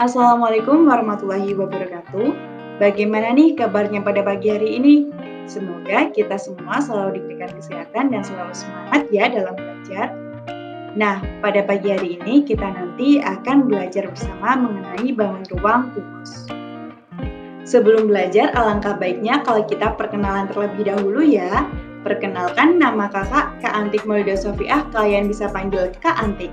Assalamualaikum warahmatullahi wabarakatuh. Bagaimana nih kabarnya pada pagi hari ini? Semoga kita semua selalu diberikan kesehatan dan selalu semangat ya dalam belajar. Nah, pada pagi hari ini kita nanti akan belajar bersama mengenai bangun ruang kubus. Sebelum belajar, alangkah baiknya kalau kita perkenalan terlebih dahulu ya. Perkenalkan, nama kakak Kak Antik Maulida Sofiah, kalian bisa panggil Kak Antik.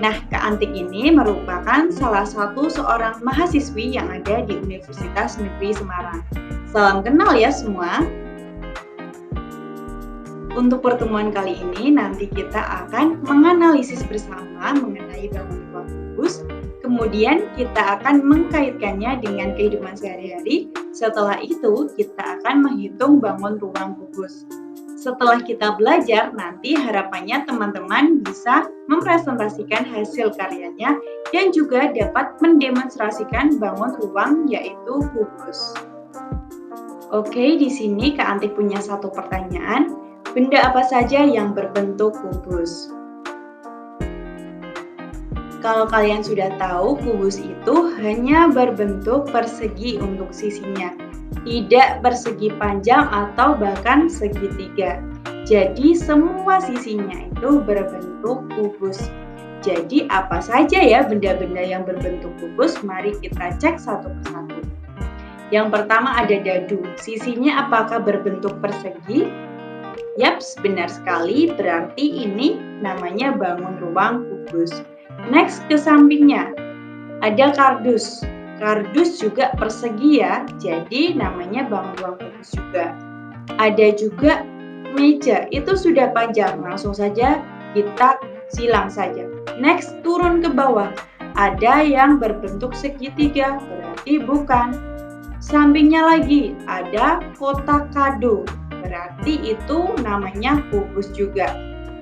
Nah, Kak Antik ini merupakan salah satu seorang mahasiswi yang ada di Universitas Negeri Semarang. Salam kenal ya semua. Untuk pertemuan kali ini nanti kita akan menganalisis bersama mengenai bangun ruang kubus. Kemudian kita akan mengkaitkannya dengan kehidupan sehari-hari. Setelah itu kita akan menghitung bangun ruang kubus. Setelah kita belajar, nanti harapannya teman-teman bisa mempresentasikan hasil karyanya dan juga dapat mendemonstrasikan bangun ruang yaitu kubus. Oke, di sini Kak Antik punya satu pertanyaan. Benda apa saja yang berbentuk kubus? Kalau kalian sudah tahu, kubus itu hanya berbentuk persegi untuk sisinya, tidak persegi panjang atau bahkan segitiga. Jadi semua sisinya itu berbentuk kubus. Jadi apa saja ya benda-benda yang berbentuk kubus? Mari kita cek satu persatu. Yang pertama ada dadu. Sisinya apakah berbentuk persegi? Yaps, benar sekali. Berarti ini namanya bangun ruang kubus. Next ke sampingnya ada kardus. Kardus juga persegi ya, jadi namanya bangun ruang kubus juga. Ada juga meja, itu sudah panjang, langsung saja kita silang saja. Next turun ke bawah, ada yang berbentuk segitiga, berarti bukan. Sampingnya lagi ada kotak kado, berarti itu namanya kubus juga.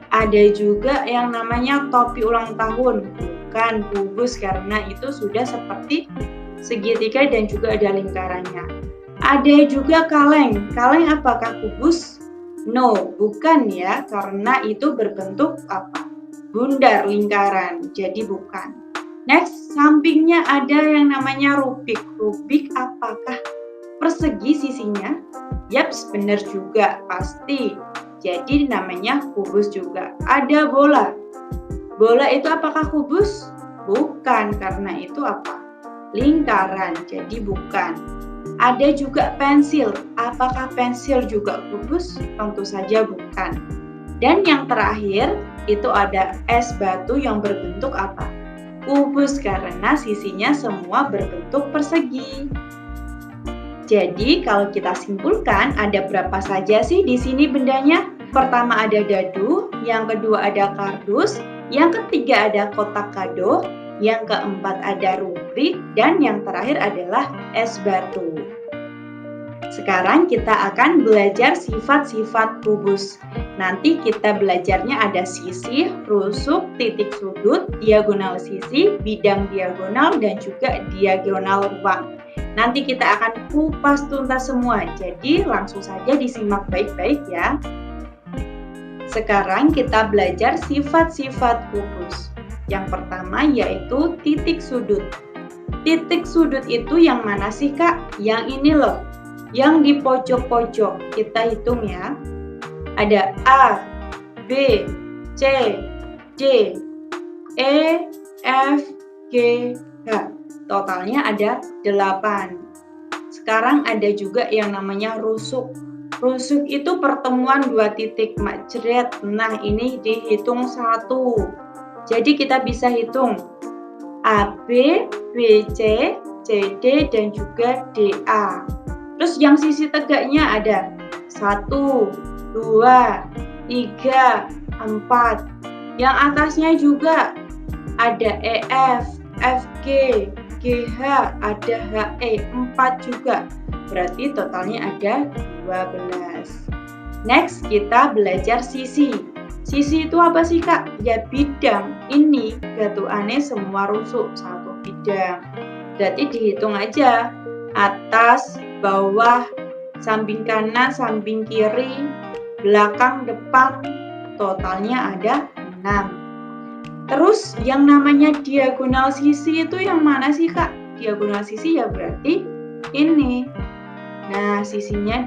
Ada juga yang namanya topi ulang tahun, bukan kubus karena itu sudah seperti segitiga dan juga ada lingkarannya. Ada juga kaleng. Kaleng apakah kubus? No, bukan ya, karena itu berbentuk apa? Bundar lingkaran, jadi bukan. Next, sampingnya ada yang namanya rubik. Rubik apakah persegi sisinya? Yaps, benar juga, pasti. Jadi namanya kubus juga. Ada bola. Bola itu apakah kubus? Bukan, karena itu apa? Lingkaran, jadi bukan. Ada juga pensil. Apakah pensil juga kubus? Tentu saja bukan. Dan yang terakhir, itu ada es batu yang berbentuk apa? Kubus, karena sisinya semua berbentuk persegi. Jadi kalau kita simpulkan ada berapa saja sih di sini bendanya? Pertama ada dadu, yang kedua ada kardus, yang ketiga ada kotak kado, yang keempat ada rubrik, dan yang terakhir adalah es batu. Sekarang kita akan belajar sifat-sifat kubus. Nanti kita belajarnya ada sisi, rusuk, titik sudut, diagonal sisi, bidang diagonal, dan juga diagonal ruang. Nanti kita akan kupas tuntas semua, jadi langsung saja disimak baik-baik ya. Sekarang kita belajar sifat-sifat kubus. Yang pertama yaitu titik sudut. Titik sudut itu yang mana sih Kak? Yang ini loh, yang di pojok-pojok. Kita hitung ya. Ada A, B, C, D, E, F, G, H. Totalnya ada 8. Sekarang ada juga yang namanya rusuk. Rusuk itu pertemuan dua titik macret. Nah, ini dihitung 1. Jadi kita bisa hitung AB, BC, CD, dan juga DA. Terus yang sisi tegaknya ada 1, 2, 3, 4. Yang atasnya juga ada EF, FG, GH, ada HE, 4 juga. Berarti totalnya ada 12. Next, kita belajar sisi. Sisi itu apa sih Kak? Ya bidang. Ini gatuannya semua rusuk, satu bidang. Berarti dihitung aja. Atas, bawah, samping kanan, samping kiri, belakang, depan. Totalnya ada 6. Terus yang namanya diagonal sisi itu yang mana sih, Kak? Diagonal sisi ya berarti ini. Nah, sisinya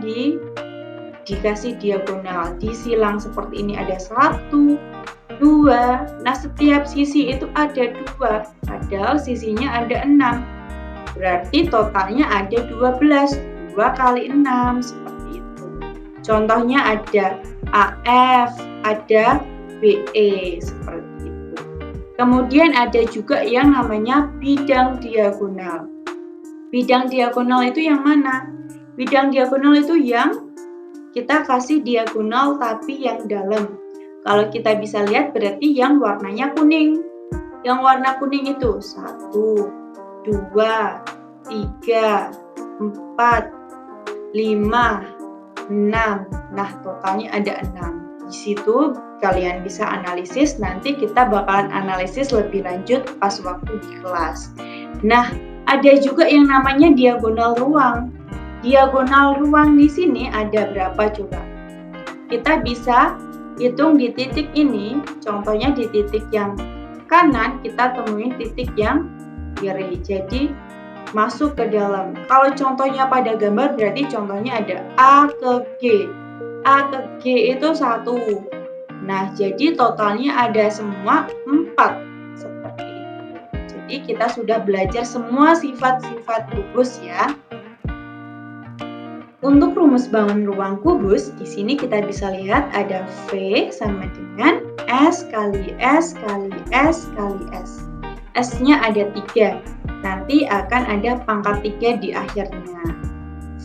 dikasih diagonal, disilang seperti ini ada 1, 2. Nah, setiap sisi itu ada 2, padahal sisinya ada 6. Berarti totalnya ada 12. 2 kali 6 seperti itu. Contohnya ada AF, ada BE seperti itu. Kemudian ada juga yang namanya bidang diagonal. Bidang diagonal itu yang mana? Bidang diagonal itu yang kita kasih diagonal tapi yang dalam. Kalau kita bisa lihat berarti yang warnanya kuning. Yang warna kuning itu 1, 2, 3, 4, 5, 6. Nah, totalnya ada 6. Di situ kalian bisa analisis, nanti kita bakalan analisis lebih lanjut pas waktu di kelas. Nah, ada juga yang namanya diagonal ruang. Diagonal ruang di sini ada berapa coba? Kita bisa hitung di titik ini, contohnya di titik yang kanan kita temuin titik yang kiri. Jadi masuk ke dalam. Kalau contohnya pada gambar berarti contohnya ada A ke G. A ke G itu 1. Nah, jadi totalnya ada semua 4. Seperti itu. Jadi kita sudah belajar semua sifat-sifat kubus ya. Untuk rumus bangun ruang kubus, di sini kita bisa lihat ada V sama dengan S kali S kali S kali S. S-nya ada 3. Nanti akan ada pangkat 3 di akhirnya.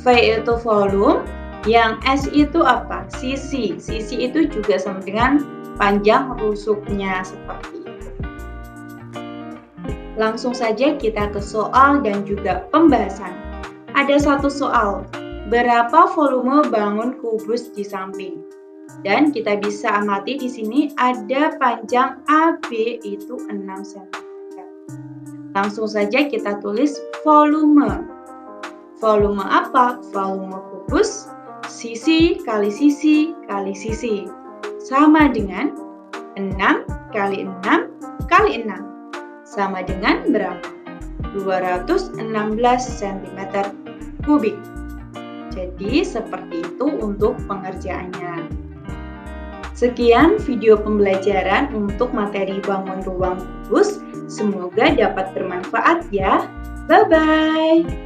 V itu volume, yang S itu apa? Sisi. Sisi itu juga sama dengan panjang rusuknya seperti itu. Langsung saja kita ke soal dan juga pembahasan. Ada satu soal, berapa volume bangun kubus di samping? Dan kita bisa amati di sini ada panjang AB itu 6 cm. Langsung saja kita tulis volume. Volume apa? Volume kubus, sisi kali sisi kali sisi. Sama dengan 6 kali 6 kali 6. Sama dengan berapa? 216 cm kubik. Jadi seperti itu untuk pengerjaannya. Sekian video pembelajaran untuk materi bangun ruang kubus. Semoga dapat bermanfaat ya. Bye-bye.